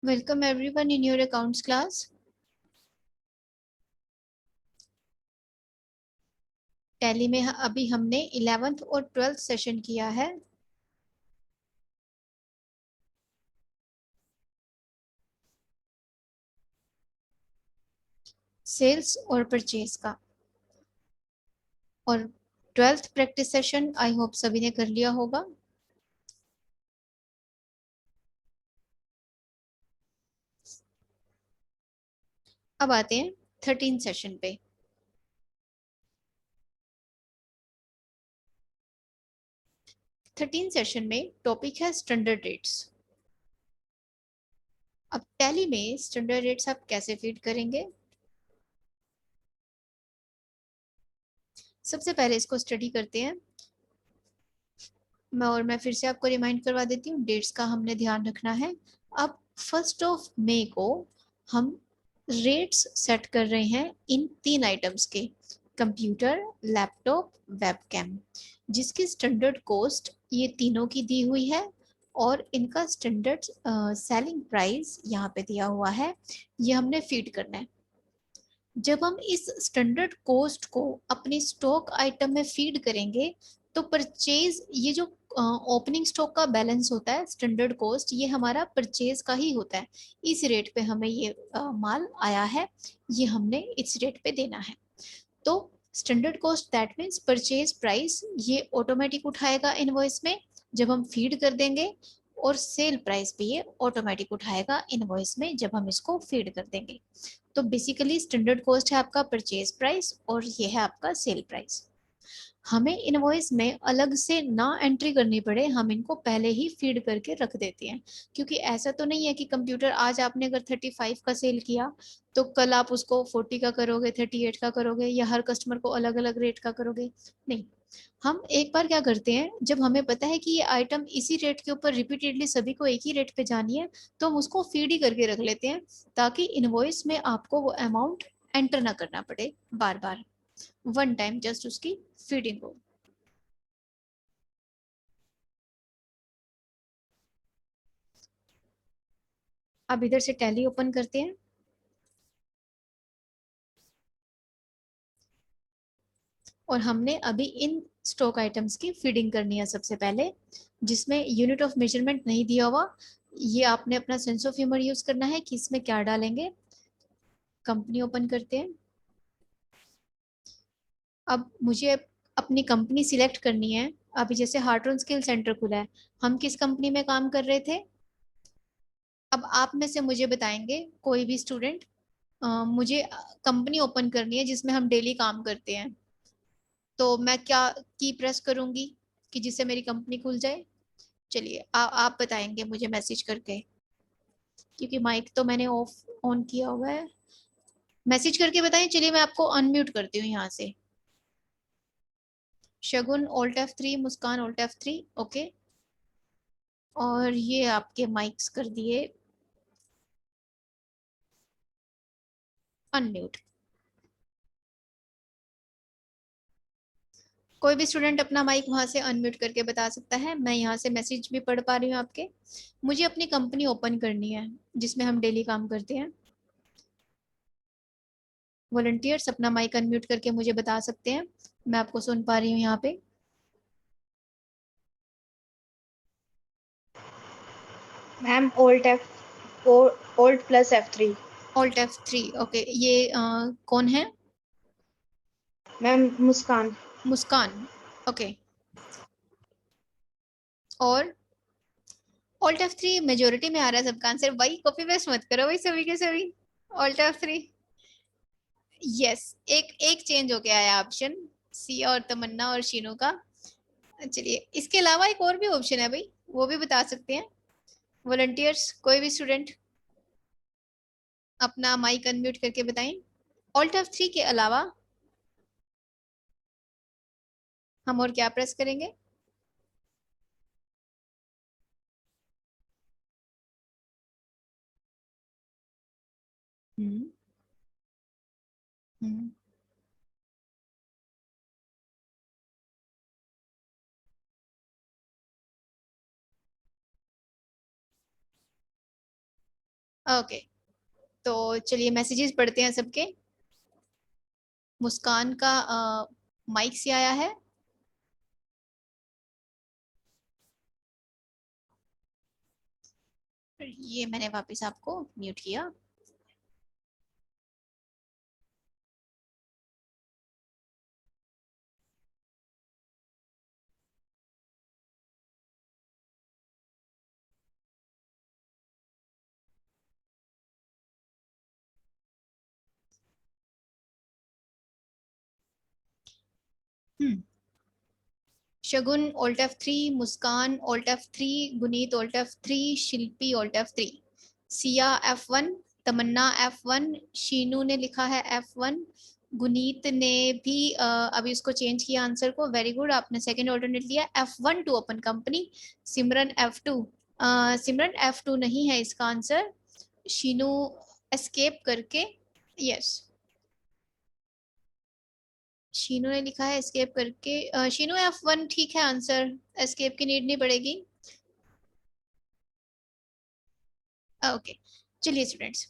Welcome everyone in your accounts class. Tally में अभी हमने 11th और 12th सेशन किया है। सेल्स और परचेज का, और 12th practice session I hope सभी ने कर लिया होगा। अब आते हैं 13 सेशन पे। 13 सेशन में टॉपिक है स्टैंडर्ड रेट्स। अब टैली में स्टैंडर्ड रेट्स आप कैसे फीड करेंगे? सबसे पहले इसको स्टडी करते हैं। मैं फिर से आपको रिमाइंड करवा देती हूँ, डेट्स का हमने ध्यान रखना है। अब 1 मई को हम रेट्स सेट कर रहे हैं इन 3 आइटम्स के, कंप्यूटर, लैपटॉप, वेबकैम, जिसकी स्टैंडर्ड कॉस्ट ये तीनों की दी हुई है और इनका स्टैंडर्ड सेलिंग प्राइस यहाँ पे दिया हुआ है। ये हमने फीड करना है। जब हम इस स्टैंडर्ड कॉस्ट को अपनी स्टॉक आइटम में फीड करेंगे तो परचेज, ये जो ओपनिंग स्टॉक का बैलेंस होता है, स्टैंडर्ड कॉस्ट, ये हमारा परचेज का ही होता है। इस रेट पे हमें ये माल आया है, ये हमने इस रेट पे देना है। तो standard cost that means purchase price, ये ऑटोमेटिक उठाएगा इनवॉइस में जब हम फीड कर देंगे, और सेल प्राइस भी ये ऑटोमेटिक उठाएगा इनवॉइस में जब हम इसको फीड कर देंगे। तो बेसिकली स्टैंडर्ड कॉस्ट है आपका परचेज प्राइस और ये है आपका सेल प्राइस। हमें इनवॉइस में अलग से ना एंट्री करनी पड़े, हम इनको पहले ही फीड करके रख देते हैं। क्योंकि ऐसा तो नहीं है कि कंप्यूटर आज आपने अगर 35 का सेल किया तो कल आप उसको 40 का करोगे, 38 का करोगे, या हर कस्टमर को अलग अलग रेट का करोगे। नहीं, हम एक बार क्या करते हैं, जब हमें पता है कि ये आइटम इसी रेट के ऊपर रिपीटेडली सभी को एक ही रेट पे जानी है, तो हम उसको फीड ही करके रख लेते हैं, ताकि इनवॉइस में आपको वो अमाउंट एंटर ना करना पड़े बार बार, वन टाइम जस्ट उसकी फीडिंग हो। अब इधर से टैली ओपन करते हैं और हमने अभी इन स्टॉक आइटम्स की फीडिंग करनी है सबसे पहले, जिसमें यूनिट ऑफ मेजरमेंट नहीं दिया हुआ। ये आपने अपना सेंस ऑफ ह्यूमर यूज करना है कि इसमें क्या डालेंगे। कंपनी ओपन करते हैं। अब मुझे अपनी कंपनी सिलेक्ट करनी है। अभी जैसे हार्ट्रन स्किल सेंटर खुला है, हम किस कंपनी में काम कर रहे थे? अब आप में से मुझे बताएंगे कोई भी स्टूडेंट, मुझे कंपनी ओपन करनी है जिसमें हम डेली काम करते हैं, तो मैं क्या की प्रेस करूंगी कि जिससे मेरी कंपनी खुल जाए? चलिए आप बताएंगे मुझे मैसेज करके, क्योंकि माइक तो मैंने ऑफ ऑन किया हुआ है। मैसेज करके बताएं। चलिए मैं आपको अनम्यूट करती हूँ यहाँ से। शगुन alt F3, Muskan alt F3, okay. और ये आपके माइक्स कर दिए अनम्यूट। कोई भी स्टूडेंट अपना माइक वहां से अनम्यूट करके बता सकता है। मैं यहाँ से मैसेज भी पढ़ पा रही हूँ आपके। मुझे अपनी कंपनी ओपन करनी है जिसमें हम डेली काम करते हैं। वॉलंटियर्स अपना माइक अनम्यूट करके मुझे बता सकते हैं, मैं आपको सुन पा रही हूँ यहाँ पे। Ma'am alt plus F3। Alt F3, okay. ये कौन है? मैम मुस्कान। मुस्कान, ओके। और ऑल्ट F3 मेजोरिटी में आ रहा है सबका आंसर, भाई कॉपी पेस्ट मत करो भाई सभी के सभी। Alt F3, yes. एक एक चेंज हो गया है ऑप्शन, सी और तमन्ना और शीनू का। चलिए इसके अलावा एक और भी ऑप्शन है भाई, वो भी बता सकते हैं। वॉलंटियर्स कोई भी स्टूडेंट अपना माइक अनम्यूट करके बताएं। ऑल्ट F3 के अलावा हम और क्या प्रेस करेंगे? हम्म। हम्म। ओके, तो चलिए मैसेजेस पढ़ते हैं सबके। मुस्कान का माइक से आया है। ये मैंने वापस आपको म्यूट किया। हम्म, Shagun alt F3, Muskan alt F3, Guneet alt F3, Shilpi alt F3, Siya F1, Tamanna F1, Sheenu ने लिखा है F1, गुनीत ने भी अभी उसको चेंज किया आंसर को, वेरी गुड, आपने सेकंड ऑल्टरनेट लिया F1 to open company. Simran F2, Simran F2 नहीं है इसका आंसर, शीनू एस्केप करके, यस, शीनू ने लिखा है एस्केप करके, शीनू F1 ठीक है आंसर, एस्केप की नीड नहीं पड़ेगी। ओके, चलिए स्टूडेंट्स,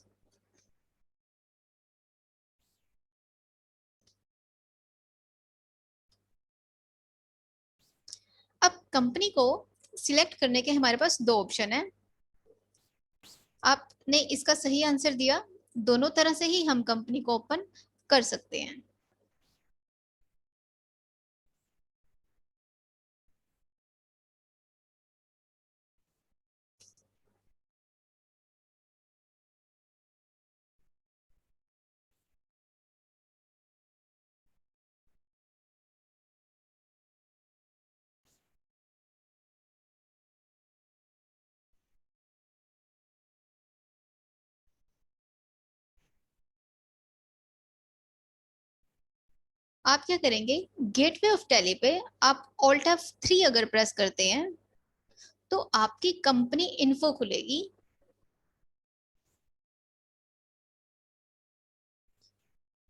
अब कंपनी को सिलेक्ट करने के हमारे पास दो ऑप्शन है। आपने इसका सही आंसर दिया, दोनों तरह से ही हम कंपनी को ओपन कर सकते हैं। आप क्या करेंगे, गेटवे ऑफ टैली पे आप ऑल्ट F3 अगर प्रेस करते हैं तो आपकी कंपनी इन्फो खुलेगी,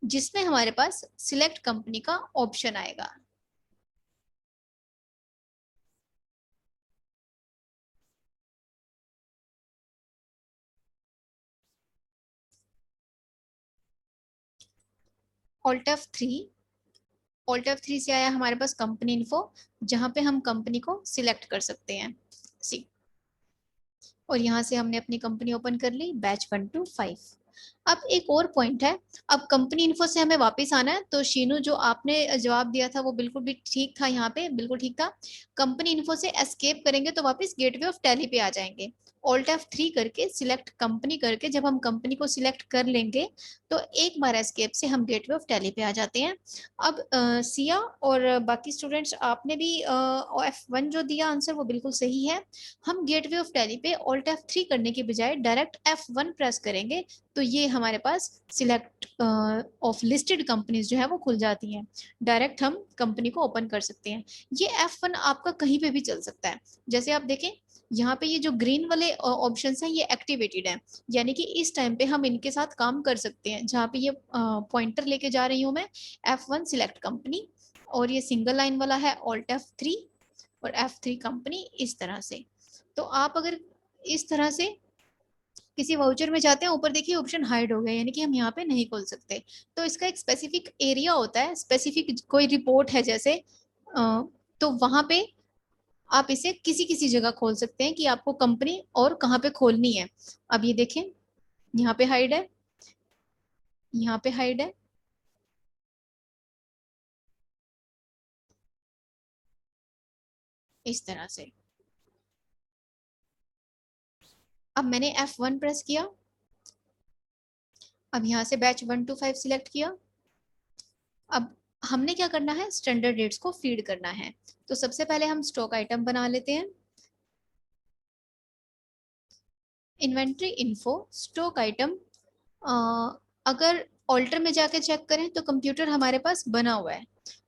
जिसमें हमारे पास सिलेक्ट कंपनी का ऑप्शन आएगा। ऑल्ट F3, ऑल्ट F3 से आया हमारे पास कंपनी इन्फो, जहां पे हम कंपनी को सिलेक्ट कर सकते हैं, सी, और यहाँ से हमने अपनी कंपनी ओपन कर ली, बैच 1 to 5। अब एक और पॉइंट है, अब कंपनी इन्फो से हमें वापस आना है, तो शीनू जो आपने जवाब दिया था वो बिल्कुल भी ठीक था, यहाँ पे बिल्कुल ठीक था। कंपनी इन्फो से एस्केप करेंगे तो वापस गेटवे ऑफ टैली पे आ जाएंगे, ऑल्ट F3 करके सिलेक्ट कंपनी करके जब हम कंपनी को सिलेक्ट कर लेंगे तो एक बार एस्केप से हम गेटवे ऑफ टैली पे आ जाते हैं। अब सिया और बाकी स्टूडेंट्स, आपने भी F1 जो दिया आंसर वो बिल्कुल सही है। हम गेटवे ऑफ टैली पे ऑल्ट F3 करने के बजाय डायरेक्ट F1 प्रेस करेंगे तो ये हमारे पास सिलेक्ट ऑफ लिस्टेड कंपनीज जो है वो खुल जाती हैं, डायरेक्ट हम कंपनी को ओपन कर सकते हैं। ये F1 आपका कहीं पे भी चल सकता है, जैसे आप देखें यहाँ पे ये जो ग्रीन वाले ऑप्शंस हैं ये एक्टिवेटेड हैं, यानी कि इस टाइम पे हम इनके साथ काम कर सकते हैं, जहाँ पे ये पॉइंटर लेके जा रही हूँ मैं, F1 सिलेक्ट कंपनी, और ये सिंगल लाइन वाला है ऑल्ट F3 और F3 कंपनी, इस तरह से। तो आप अगर इस तरह से किसी वाउचर में जाते हैं, ऊपर देखिए ऑप्शन हाइड हो गया, यानी कि हम यहाँ पे नहीं खोल सकते। तो इसका एक स्पेसिफिक एरिया होता है, स्पेसिफिक कोई रिपोर्ट है जैसे, तो वहां पे आप इसे किसी किसी जगह खोल सकते हैं कि आपको कंपनी और कहाँ पे खोलनी है। अब ये देखें, यहाँ पे हाइड है, यहाँ पे हाइड है, इस तरह से। अब मैंने F1 प्रेस किया, अब यहाँ से बैच 1 to 5 सिलेक्ट किया। अब हमने क्या करना है, स्टैंडर्ड रेट्स को फीड करना है। तो सबसे पहले हम स्टॉक आइटम बना लेते हैं, इन्वेंट्री इन्फो स्टॉक आइटम। अगर ऑल्टर में जाके चेक करें तो कंप्यूटर हमारे पास बना हुआ है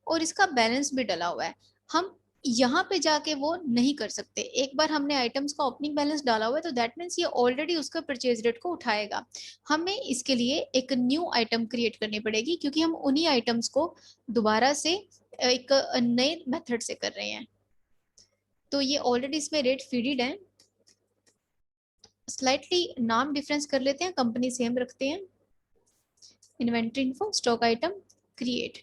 और इसका बैलेंस भी डला हुआ है, हम यहाँ पे जाके वो नहीं कर सकते। एक बार हमने आइटम्स का ओपनिंग बैलेंस डाला हुआ है तो दैट मीन्स ये ऑलरेडी उसका परचेज रेट को उठाएगा। हमें इसके लिए एक न्यू आइटम क्रिएट करनी पड़ेगी, क्योंकि हम उन्हीं आइटम्स को दोबारा से एक नए मेथड से कर रहे हैं। तो ये ऑलरेडी इसमें रेट फीडेड है, स्लाइटली नाम डिफरेंस कर लेते हैं, कंपनी सेम रखते हैं। Inventory info stock item create,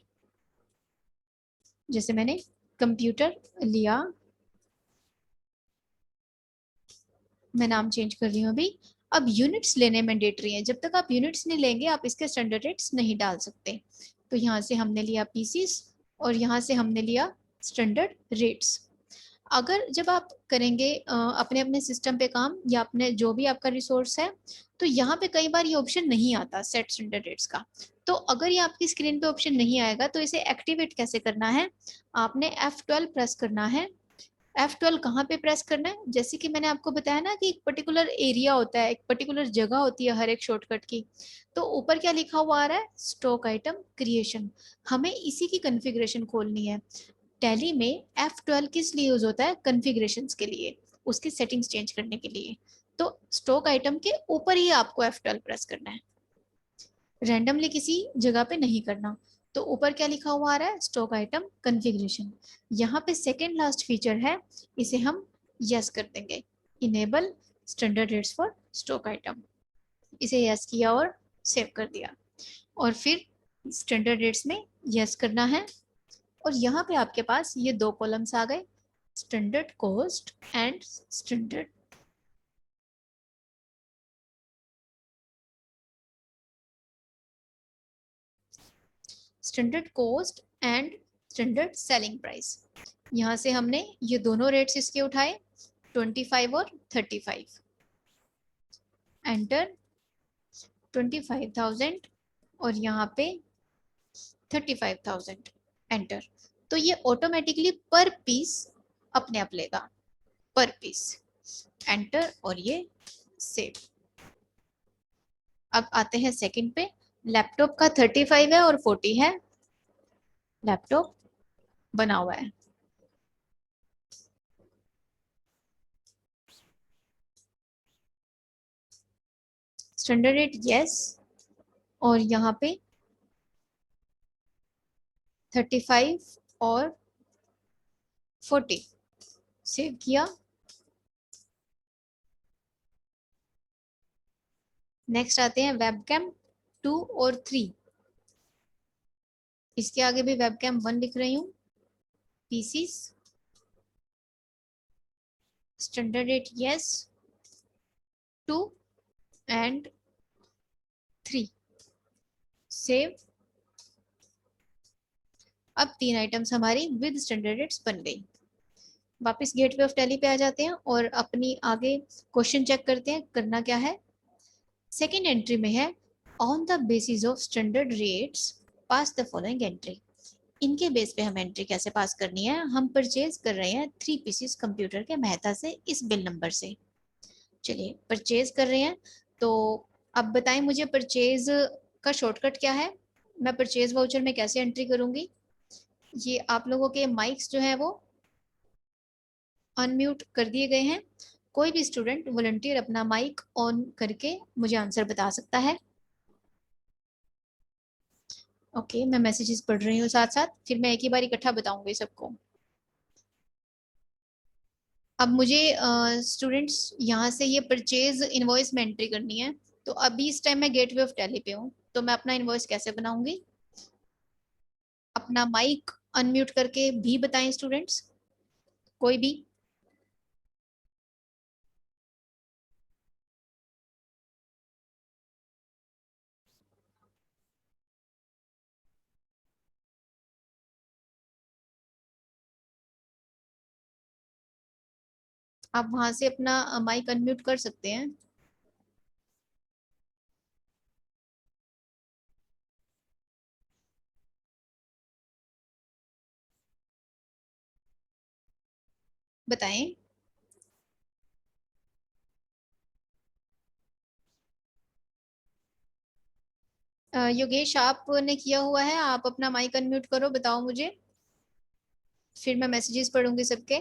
जैसे मैंने कंप्यूटर लिया, मैं नाम चेंज कर रही हूँ अभी। अब यूनिट्स लेने मैंडेटरी है, जब तक आप यूनिट्स नहीं लेंगे आप इसके स्टैंडर्ड रेट्स नहीं डाल सकते। तो यहाँ से हमने लिया पीसीस और यहाँ से हमने लिया स्टैंडर्ड रेट्स। अगर जब आप करेंगे अपने अपने सिस्टम पे काम या अपने जो भी आपका रिसोर्स है, तो यहाँ पे कई बार ये ऑप्शन नहीं आता सेट स्टैंडर्ड रेट्स का। तो अगर ये आपकी स्क्रीन पे ऑप्शन नहीं आएगा तो इसे एक्टिवेट कैसे करना है, आपने F12 प्रेस करना है। F12 कहाँ पे प्रेस करना है, जैसे कि मैंने आपको बताया ना कि एक पर्टिकुलर एरिया होता है, एक पर्टिकुलर जगह होती है हर एक शॉर्टकट की। तो ऊपर क्या लिखा हुआ आ रहा है, स्टॉक आइटम क्रिएशन, हमें इसी की कॉन्फ़िगरेशन खोलनी है। टैली में F12 किस लिए यूज होता है, कॉन्फ़िगरेशंस के लिए, उसकी सेटिंग्स चेंज करने के लिए। तो स्टॉक आइटम के ऊपर ही आपको F12 प्रेस करना है, रैंडमली किसी जगह पे नहीं करना। तो ऊपर क्या लिखा हुआ आ रहा है, स्टॉक आइटम कॉन्फ़िगरेशन। यहाँ पे सेकेंड लास्ट फीचर है, इसे हम यस कर देंगे, enable standard rates for stock item. इसे यस किया और सेव कर दिया, और फिर स्टैंडर्ड रेट्स में यस करना है। और यहाँ पे आपके पास ये दो कॉलम्स आ गए, standard cost and standard standard cost and standard selling price. यहाँ से हमने ये दोनों रेट्स इसके उठाए, 25 और 35। एंटर 25,000 और यहाँ पे 35,000 एंटर। तो ये ऑटोमेटिकली पर पीस अपने आप लेगा, पर पीस। एंटर और ये सेव। अब आते हैं सेकंड पे, लैपटॉप का 35 है और 40 है, लैपटॉप बना हुआ है। स्टैंडर्ड रेट यस, और यहाँ पे 35 और 40 सेव किया। नेक्स्ट आते हैं वेबकैम 2 और 3, इसके आगे भी वेबकैम 1 लिख रही हूँ। Pieces standard rate yes, 2 and 3 save. अब 3 आइटम्स हमारी विद स्टैंडर्ड रेट्स बन गई। वापस गेटवे ऑफ टैली पे आ जाते हैं और अपनी आगे क्वेश्चन चेक करते हैं करना क्या है। सेकेंड एंट्री में है, on the basis of standard rates pass the following entry. इनके बेस पे हम एंट्री कैसे पास करनी है, हम परचेज कर रहे हैं 3 पीसीस कंप्यूटर के मेहता से इस बिल नंबर से। चलिए परचेज कर रहे हैं, तो अब बताएं मुझे परचेज का शॉर्टकट क्या है, मैं परचेज वाउचर में कैसे एंट्री करूंगी। ये आप लोगों के माइक्स जो है वो अनम्यूट कर दिए गए हैं, कोई भी स्टूडेंट वॉलंटियर अपना माइक ऑन करके मुझे आंसर बता सकता है। ओके मैं मैसेजेस पढ़ रही हूँ साथ साथ, फिर मैं एक ही बार इकट्ठा बताऊंगी सबको। अब मुझे स्टूडेंट्स यहाँ से ये परचेज इनवॉइस में एंट्री करनी है। तो अभी इस टाइम मैं गेटवे ऑफ टैली पे हूँ, तो मैं अपना इनवॉइस कैसे बनाऊंगी, अपना माइक अनम्यूट करके भी बताएं स्टूडेंट्स, कोई भी। आप वहां से अपना माइक अनम्यूट कर सकते हैं। बताएं। योगेश आपने किया हुआ है, आप अपना माइक अनम्यूट करो, बताओ मुझे, फिर मैं मैसेजेस पढ़ूंगी सबके।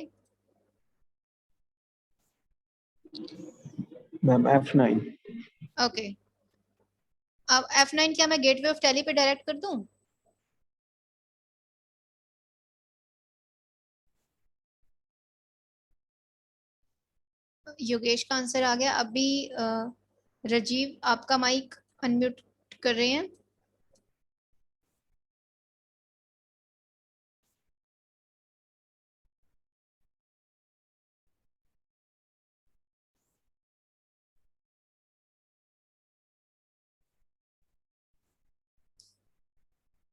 Ma'am F9। ओके अब F9 क्या मैं गेटवे ऑफ टैली पे डायरेक्ट कर दूं। योगेश का आंसर आ गया। अभी राजीव आपका माइक अनम्यूट कर रहे हैं।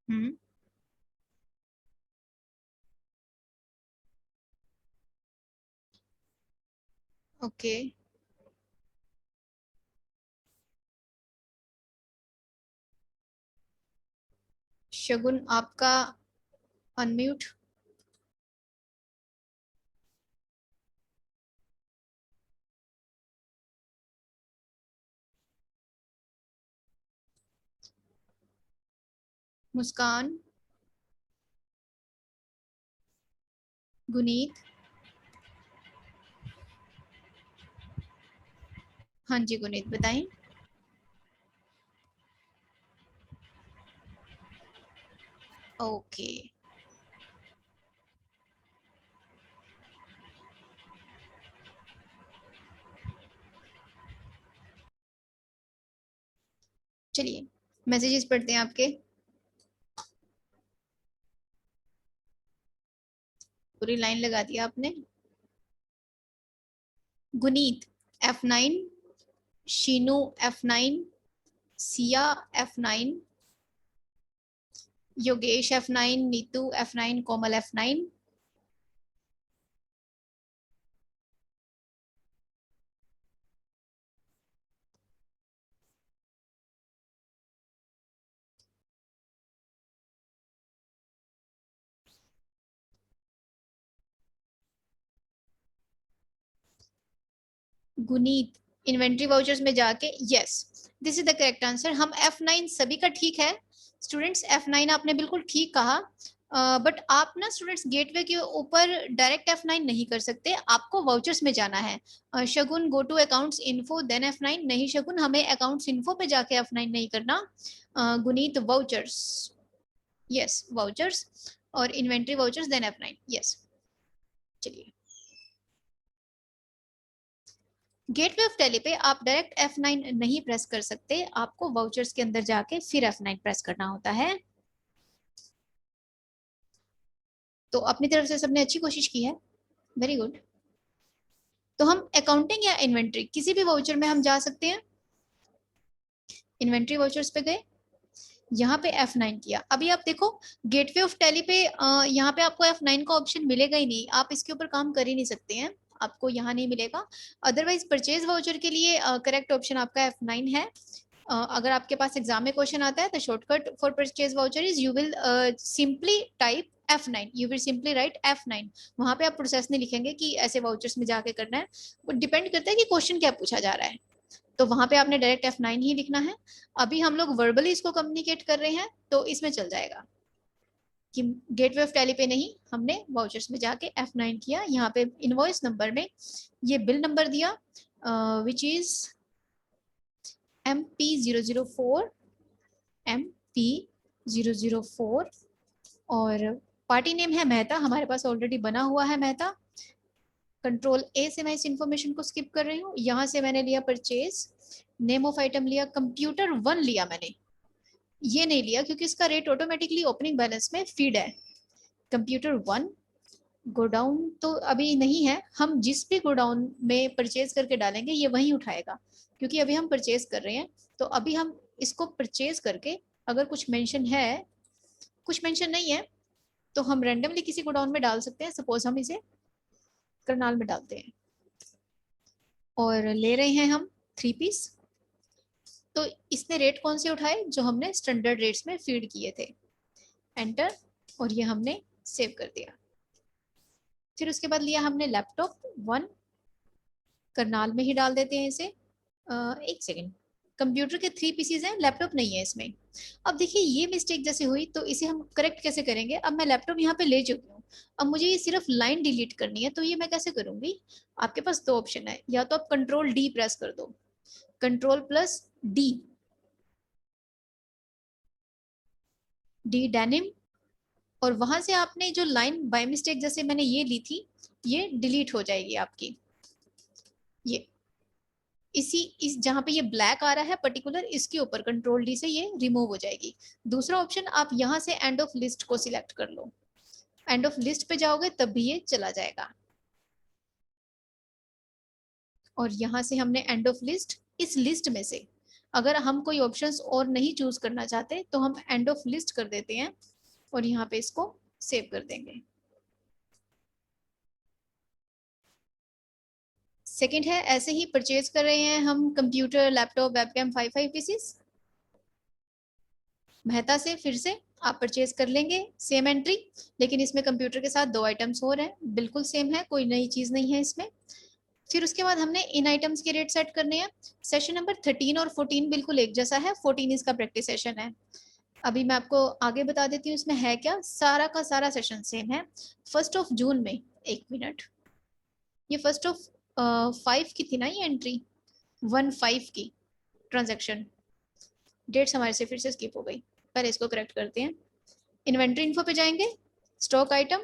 हम्म। ओके। शगुन आपका अनम्यूट। मुस्कान। गुनीत। हाँ जी गुनीत बताएं। ओके। चलिए मैसेजेस पढ़ते हैं आपके। पूरी लाइन लगा दिया आपने। Guneet F9, Sheenu F9, Siya F9, Yogesh F9, Neetu F9, कोमल F9। गुनीत इन्वेंट्री वाउचर्स में जाके yes, this is the correct answer. हम F9 सभी का ठीक है स्टूडेंट्स, F9 आपने बिल्कुल ठीक कहा। बट आप ना स्टूडेंट्स गेटवे के ऊपर डायरेक्ट F9 नहीं कर सकते, आपको वाउचर्स में जाना है। Shagun go to accounts info then F9। नहीं शगुन, हमें अकाउंट्स इन्फो पे जाके F9 नहीं करना। गुनीत वाउचर्स, यस वाउचर्स और inventory vouchers then F9, yes. चलिए गेटवे ऑफ टैली पे आप डायरेक्ट F9 नहीं प्रेस कर सकते, आपको वाउचर्स के अंदर जाके फिर F9 प्रेस करना होता है। तो अपनी तरफ से सबने अच्छी कोशिश की है, वेरी गुड। तो हम अकाउंटिंग या इन्वेंट्री किसी भी वाउचर में हम जा सकते हैं। इन्वेंट्री वाउचर्स पे गए, यहाँ पे F9 किया। अभी आप देखो गेटवे ऑफ टैली पे यहाँ पे आपको F9 का ऑप्शन मिलेगा ही नहीं, आप इसके ऊपर काम कर ही नहीं सकते हैं, आपको यहाँ नहीं मिलेगा। अदरवाइज परचेज वाउचर के लिए करेक्ट ऑप्शन आपका F9 है। अगर आपके पास एग्जाम में क्वेश्चन आता है, तो shortcut for purchase voucher is you will simply type F9, you will simply write F9। वहां पे आप प्रोसेस नहीं लिखेंगे कि ऐसे वाउचर्स में जाके करना है, वो डिपेंड करता है कि क्वेश्चन क्या पूछा जा रहा है, तो वहां पे आपने डायरेक्ट F9 ही लिखना है। अभी हम लोग वर्बली इसको कम्युनिकेट कर रहे हैं तो इसमें चल जाएगा कि गेटवे ऑफ टैली पे नहीं, हमने वाउचर्स में जाके F9 किया। यहाँ पे इनवॉइस नंबर में ये बिल नंबर दिया विच इज MP004, MP004, और पार्टी नेम है मेहता, हमारे पास ऑलरेडी बना हुआ है मेहता। कंट्रोल ए से मैं इस इंफॉर्मेशन को स्किप कर रही हूँ। यहाँ से मैंने लिया परचेज, नेम ऑफ आइटम लिया, कंप्यूटर 1 लिया मैंने, ये नहीं लिया क्योंकि इसका रेट ऑटोमेटिकली ओपनिंग बैलेंस में फीड है। कंप्यूटर 1, गोडाउन तो अभी नहीं है, हम जिस भी गोडाउन में परचेज करके डालेंगे ये वही उठाएगा, क्योंकि अभी हम परचेज कर रहे हैं। तो अभी हम इसको परचेज करके अगर कुछ मेंशन है, कुछ मेंशन नहीं है, तो हम रैंडमली किसी गोडाउन में डाल सकते हैं। सपोज हम इसे करनाल में डालते हैं और ले रहे हैं हम 3 पीस, तो इसने रेट कौन से उठाए, जो हमने स्टैंडर्ड रेट्स में फीड किए थे। एंटर, और ये हमने सेव कर दिया। फिर उसके बाद लिया हमने लैपटॉप 1, करनाल में ही डाल देते हैं इसे। एक सेकेंड, कंप्यूटर के 3 पीसीज हैं, लैपटॉप नहीं है इसमें। अब देखिए ये मिस्टेक जैसे हुई, तो इसे हम करेक्ट कैसे करेंगे। अब मैं लैपटॉप यहाँ पे ले चुकी हूँ, अब मुझे ये सिर्फ लाइन डिलीट करनी है, तो ये मैं कैसे करूंगी। आपके पास दो ऑप्शन है, या तो आप कंट्रोल डी प्रेस कर दो, control plus D, D denim, और वहां से आपने जो लाइन बाय मिस्टेक जैसे मैंने ये ली थी, ये डिलीट हो जाएगी आपकी। ये इस जहां पे ये ब्लैक आ रहा है पर्टिकुलर, इसके ऊपर कंट्रोल डी से ये रिमूव हो जाएगी। दूसरा ऑप्शन, आप यहाँ से एंड ऑफ लिस्ट को सिलेक्ट कर लो, एंड ऑफ लिस्ट पे जाओगे तब भी ये चला जाएगा। और यहाँ से हमने एंड ऑफ लिस्ट, इस लिस्ट में से अगर हम कोई ऑप्शंस और नहीं चूज करना चाहते तो हम एंड ऑफ लिस्ट कर देते हैं और यहाँ पे इसको सेव कर देंगे। सेकंड है, ऐसे ही परचेज कर रहे हैं हम computer, laptop, webcam 5 pieces Mehta से। फिर से आप परचेज कर लेंगे सेम एंट्री, लेकिन इसमें कंप्यूटर के साथ 2 आइटम्स और हैं, बिल्कुल सेम है, कोई नई चीज नहीं है इसमें। फिर उसके बाद हमने इन आइटम्स के रेट सेट करने हैं। सेशन नंबर 13 और 14 बिल्कुल एक जैसा है, 14 इसका प्रैक्टिस सेशन है। अभी मैं आपको आगे बता देती हूँ इसमें है क्या। सारा का सारा सेशन सेम है। 1 जून में, एक मिनट, ये 5 की थी ना ये एंट्री, 15 की ट्रांजेक्शन, डेट्स हमारे से फिर से स्किप हो गई, पहले इसको करेक्ट करते हैं। इन्वेंट्री इन्फो पे जाएंगे, स्टॉक आइटम,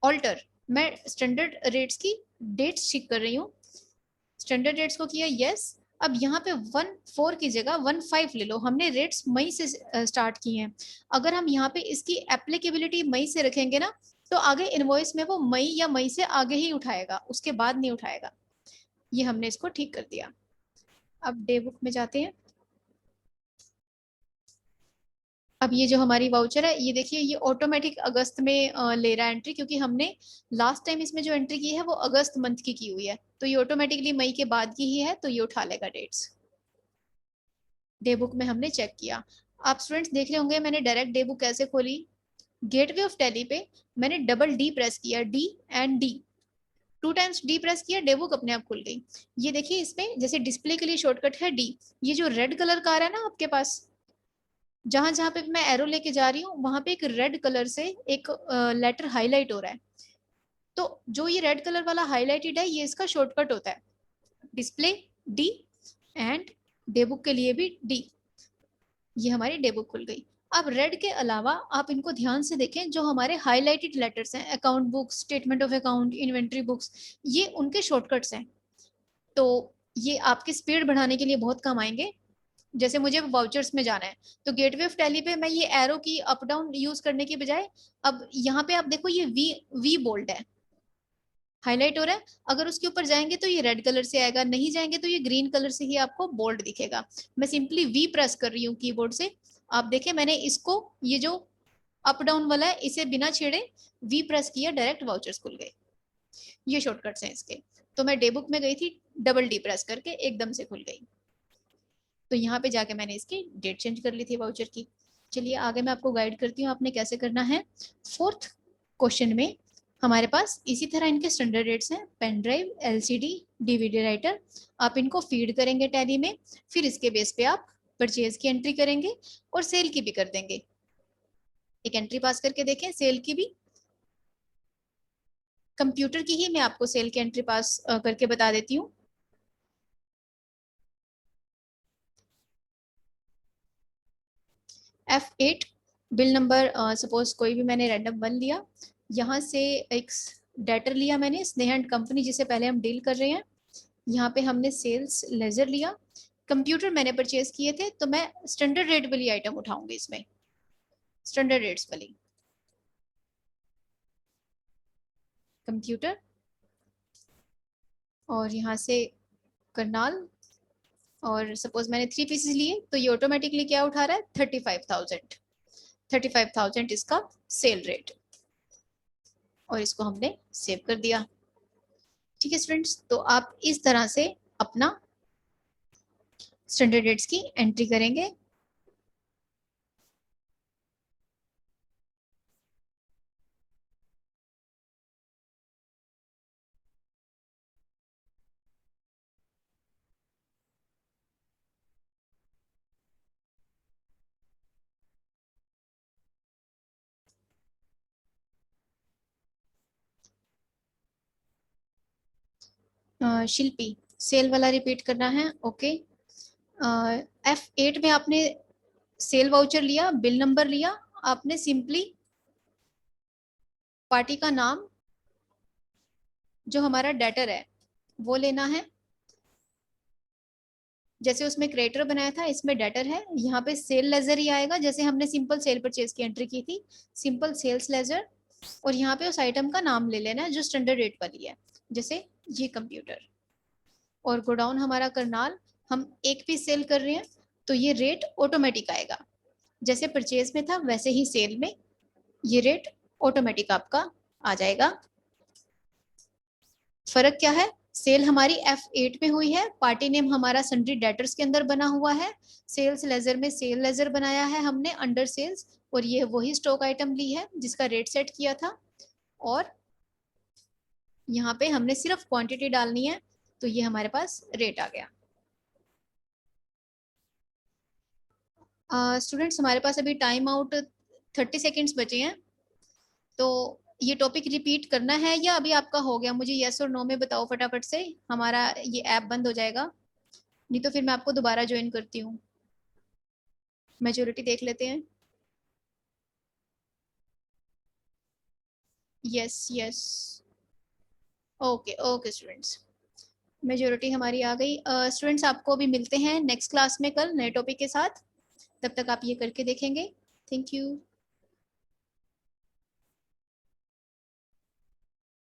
ऑल्टर, मैं स्टैंडर्ड रेट्स की डेट्स चेक कर रही हूँ, स्टैंडर्ड रेट्स को किया यस। अब यहाँ पे 14 की जगह 15 ले लो, हमने रेट्स मई से स्टार्ट किए हैं। अगर हम यहाँ पे इसकी एप्लीकेबिलिटी मई से रखेंगे ना, तो आगे इनवॉइस में वो मई या मई से आगे ही उठाएगा, उसके बाद नहीं उठाएगा। ये हमने इसको ठीक कर दिया। अब डे बुक में जाते हैं। अब ये जो हमारी वाउचर है, ये देखिए ये ऑटोमेटिक अगस्त में ले रहा है एंट्री, क्योंकि हमने लास्ट टाइम इसमें जो एंट्री की है वो अगस्त मंथ की हुई है, तो ये ऑटोमेटिकली मई के बाद की ही है, तो ये उठा लेगा डेट्स। डे बुक में हमने चेक किया। आप स्टूडेंट्स देख रहे होंगे मैंने डायरेक्ट डे बुक कैसे खोली। गेटवे ऑफ टैली पे मैंने डबल डी प्रेस किया, D and D, 2 times D press किया, डे बुक अपने आप खुल गई। ये देखिए इसमें जैसे डिस्प्ले के लिए शॉर्टकट है डी, ये जो रेड कलर का आ रहा है ना आपके पास, जहां जहां पे मैं एरो लेके जा रही हूँ वहां पे एक रेड कलर से एक लेटर हाईलाइट हो रहा है, तो जो ये रेड कलर वाला हाईलाइटेड है ये इसका शॉर्टकट होता है, display D and day book के लिए भी डी। ये हमारी डे बुक खुल गई। अब रेड के अलावा आप इनको ध्यान से देखें, जो हमारे हाईलाइटेड लेटर्स हैं, account books, statement of account, inventory books, ये उनके शॉर्टकट्स हैं, तो ये आपकी स्पीड बढ़ाने के लिए बहुत काम आएंगे। जैसे मुझे वाउचर्स में जाना है, तो गेटवे ऑफ टैली पे मैं ये एरो की अप डाउन यूज करने की बजाय, अब यहाँ पे आप देखो ये वी वी बोल्ड है, हाईलाइट हो रहा है, अगर उसके ऊपर जाएंगे तो ये रेड कलर से आएगा, नहीं जाएंगे तो ये ग्रीन कलर से ही आपको बोल्ड दिखेगा। मैं सिंपली वी प्रेस कर रही हूँ कीबोर्ड से, आप देखें मैंने इसको, ये जो अप डाउन वाला है इसे बिना छेड़े वी प्रेस किया, डायरेक्ट वाउचर्स खुल गए। ये शॉर्टकट्स हैं इसके। तो मैं डे बुक में गई थी, डबल डी प्रेस करके एकदम से खुल गई, तो यहाँ पे जाके मैंने इसकी डेट चेंज कर ली थी वाउचर की। चलिए आगे मैं आपको गाइड करती हूँ आपने कैसे करना है। 4th क्वेश्चन में हमारे पास इसी तरह इनके स्टैंडर्ड रेट्स हैं, pen drive, LCD, DVD writer, आप इनको फीड करेंगे टैली में, फिर इसके बेस पे आप परचेज की एंट्री करेंगे और सेल की भी कर देंगे। एक एंट्री पास करके देखें सेल की भी, कंप्यूटर की ही मैं आपको सेल की एंट्री पास करके बता देती हूँ। F8 बिल नंबर, सपोज कोई भी मैंने रैंडम 1 लिया, यहाँ से एक डेटर लिया मैंने स्नेह एंड कंपनी जिसे पहले हम डील कर रहे हैं, यहाँ पे हमने सेल्स लेजर लिया, कंप्यूटर मैंने परचेज किए थे, तो मैं स्टैंडर्ड रेट वाली आइटम उठाऊंगी इसमें, स्टैंडर्ड रेट्स वाली कंप्यूटर, और यहाँ से करनाल, और सपोज मैंने 3 पीसेस लिए तो ये ऑटोमेटिकली क्या उठा रहा है, 35,000, 35,000 इसका सेल रेट, और इसको हमने सेव कर दिया। ठीक है स्टूडेंट्स, तो आप इस तरह से अपना स्टैंडर्ड रेट्स की एंट्री करेंगे। शिल्पी, सेल वाला रिपीट करना है, ओके। F8 में आपने सेल वाउचर लिया, बिल नंबर लिया, आपने सिंपली पार्टी का नाम जो हमारा डेटर है वो लेना है, जैसे उसमें क्रिएटर बनाया था, इसमें डेटर है, यहाँ पे सेल लेजर ही आएगा, जैसे हमने सिंपल सेल परचेज की एंट्री की थी, सिंपल सेल्स लेजर, और यहाँ पे उस आइटम का नाम ले लेना है जो स्टैंडर्ड रेट वाली है, जैसे ये कंप्यूटर। और गोडाउन हमारा करनाल, हम एक पीस सेल कर रहे हैं तो ये रेट ऑटोमेटिक आएगा, जैसे परचेज में था वैसे ही सेल में ये रेट ऑटोमेटिक आपका आ जाएगा। फर्क क्या है, सेल हमारी F8 में हुई है, पार्टी नेम हमारा सन्ड्री डेटर्स के अंदर बना हुआ है, सेल्स लेजर में सेल लेजर बनाया है हमने अंडर सेल्स, और ये वही स्टॉक आइटम ली है जिसका रेट सेट किया था, और यहाँ पे हमने सिर्फ क्वांटिटी डालनी है, तो ये हमारे पास रेट आ गया। स्टूडेंट्स हमारे पास अभी टाइम आउट 30 सेकेंड्स बचे हैं, तो ये टॉपिक रिपीट करना है या अभी आपका हो गया, मुझे यस और नो में बताओ फटाफट से, हमारा ये ऐप बंद हो जाएगा, नहीं तो फिर मैं आपको दोबारा ज्वाइन करती हूँ। मेजोरिटी देख लेते हैं। Yes yes, okay okay students, majority हमारी आ गई। स्टूडेंट्स आपको अभी मिलते हैं नेक्स्ट क्लास में कल नए टॉपिक के साथ, तब तक आप ये करके देखेंगे। Thank you.